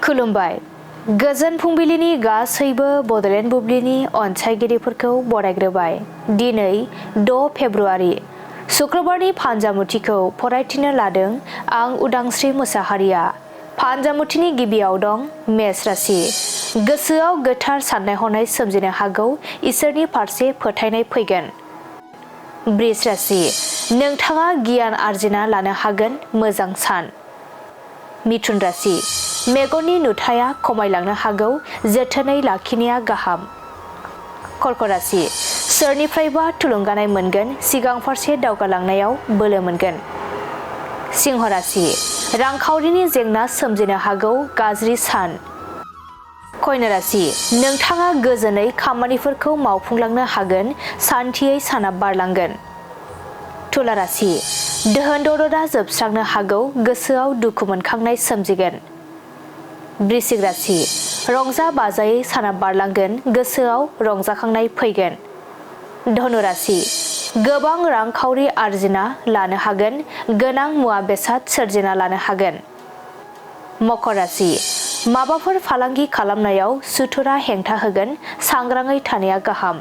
खुलुमबाय गोजोन फुंबिलिनि गासैबो बड'लेण्ड बुब्लिनि अनसायगिरिफोरखौ बरायग्रोबाय। दिनै 6 फेब्रुआरि शुक्रबारनि फानजामुथिखौ फरायथिनो लादों आं उदांस्रि मुसाहारिया। फानजामुथिनि गिबियाव दं मेष राशि। गोसोआव गोथार साननाय हनाय सोमजिनो हागौ, इसोरनि फारसे फोथायनाय फैगोन। बृष राशि। नोंथाङा गियान आरजिना लानो हागोन, मोजां सान। मिथुन राशि। मेगननि नुथाया खमायलांनो हागौ, जोथोनै लाखिनाया गाहाम। कर्क राशि। सोरनिफ्रायबा थुलुंगानाय मोनगोन, सिगां फारसे दावगालांनायाव बोलो मोनगोन। सिंह राशि। रांखावरिनि जेंना सोमजिनो हागौ, गाज्रि सान। कन्या राशि। नोंथाङा गोजोनै खामानिफोरखौ मावफुंलांनो हागोन, सान्थियै साना बारलांगोन। तुला राशि। दोहोन दौलतआ जोबस्रांनो हागौ, गोसोआव दुखु मोनखांनाय सोमजिगोन। वृश्चिक राशि। रंजा बाजायै साना बारलांगोन, गोसोआव रंजाखांनाय फैगोन। धनु राशि। गोबां रांखावरि आरजिना लानो हागोन, गोनां मुवा बेसाद सोरजिना लानो हागोन। मकर राशि। माबाफोर फालांगि खालामनायाव सुथुरा हेंथा होगोन, सांग्राङै थानाया गाहाम।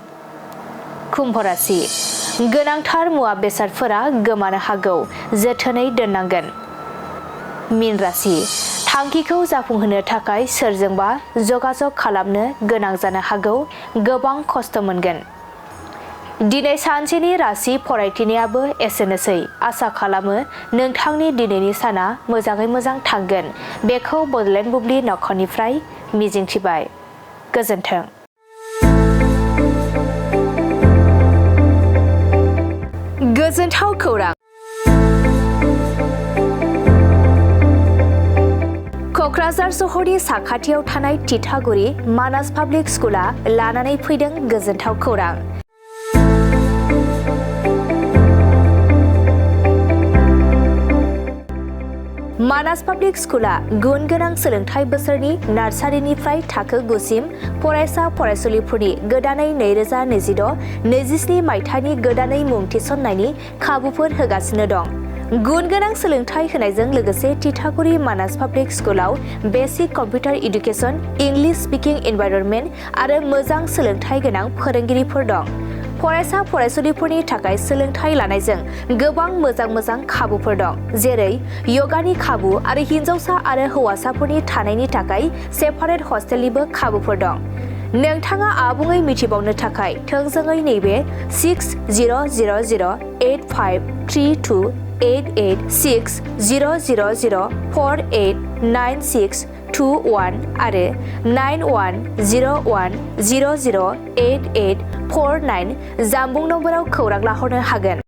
कुम्भ राशि। गोनांथार मुवा बेसादफोरा गोमानो हागौ, जोथोनै दोननांगोन। मीन राशि। थांखिखौ जाफुंहोनो थाखाय सोरजोंबा जगाजग खालामनो गोनां जानो हागौ, गोबां खस्थ' मोनगोन। दिनै सानसेनि राशि फरायथिनायाबो एसेनोसै। आसा खालामो नोंथांनि दिनैनि साना मोजाङै मोजां थांगोन। बेखौ बड'लेण्ड बुब्लि नखरनिफ्राय मिजिंथिबाय। गोजोन्थों। गोजोनथाव खौरां। क'क्राझार सहरनि साखाथियाव थानाय तितागुरि मानास पाब्लिक स्कुला लानानै फैदों गोजोनथाव खौरां। मानास पाब्लिक स्कुला गुन गोनां सोलोंथाइ बोसोरनि नार्सारिनिफ्राय थाखो 9 सिम फरायसा फरायसुलिफोरनि गोदानै 2026-27 मायथाइनि गोदानै मुं थिसननायनि खाबुफोर होगासिनो दं। गुन गोनां सोलोंथाइ होनायजों लोगोसे तितागुरि मानास पाब्लिक स्कुलाव basic computer education, English speaking environment आरो मोजां सोलोंथाइ गोनां फोरोंगिरिफोर दं। फरायसा फरायसुलिफोरनि थाखाय सोलोंथाइ लानायजों गोबां मोजां खाबुफोर दं, जेरै यगानि खाबु आरो हिन्जावसा आरो हौवासाफोरनि थानायनि थाखाय सेपारेट हस्टेलनिबो खाबुफोर दं। नोंथाङा आबुङै मिथिबावनो थाखाय थोंजोङै नैबे 600083286000489621 आरो 9101008849 जानबुं नम्बराव खौरां लाहरनो हागोन।